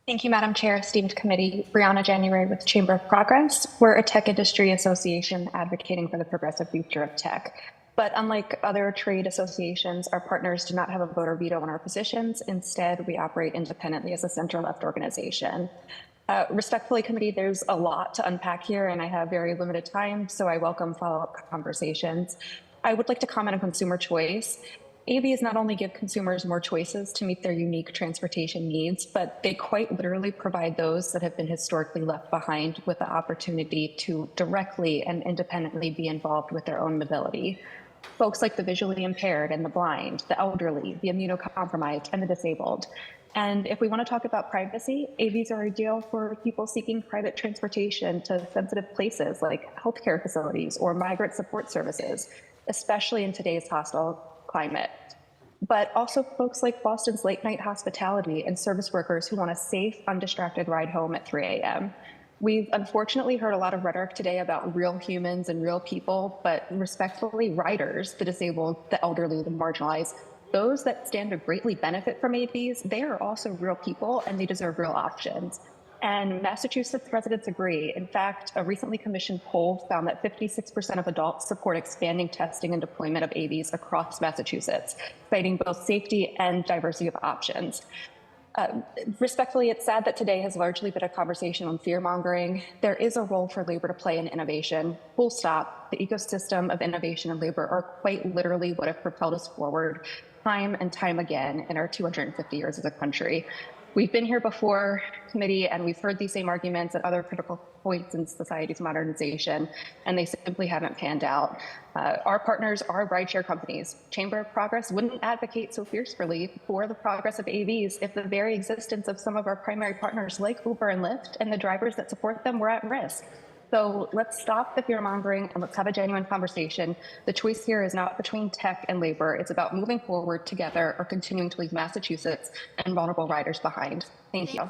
Thank you, Madam Chair, esteemed committee. Brianna January with Chamber of Progress. We're a tech industry association advocating for the progressive future of tech. But unlike other trade associations, our partners do not have a vote or veto on our positions. Instead, we operate independently as a center-left organization. Respectfully, committee, there's a lot to unpack here, and I have very limited time, so I welcome follow-up conversations. I would like to comment on consumer choice. AVs not only give consumers more choices to meet their unique transportation needs, but they quite literally provide those that have been historically left behind with the opportunity to directly and independently be involved with their own mobility. Folks like the visually impaired and the blind, the elderly, the immunocompromised, and the disabled. And if we want to talk about privacy, AVs are ideal for people seeking private transportation to sensitive places like healthcare facilities or migrant support services, especially in today's hostile climate. But also folks like Boston's late night hospitality and service workers who want a safe, undistracted ride home at 3 a.m. We've unfortunately heard a lot of rhetoric today about real humans and real people, but respectfully, riders, the disabled, the elderly, the marginalized, those that stand to greatly benefit from AVs, they are also real people and they deserve real options. And Massachusetts residents agree. In fact, a recently commissioned poll found that 56% of adults support expanding testing and deployment of AVs across Massachusetts, citing both safety and diversity of options. Respectfully, it's sad that today has largely been a conversation on fear-mongering. There is a role for labor to play in innovation. Full stop. The ecosystem of innovation and labor are quite literally what have propelled us forward time and time again in our 250 years as a country. We've been here before, committee, and we've heard these same arguments at other critical points in society's modernization, and they simply haven't panned out. Our partners are rideshare companies. Chamber of Progress wouldn't advocate so fiercely for the progress of AVs if the very existence of some of our primary partners like Uber and Lyft and the drivers that support them were at risk. So let's stop the fear mongering and let's have a genuine conversation. The choice here is not between tech and labor. It's about moving forward together or continuing to leave Massachusetts and vulnerable riders behind. Thank you.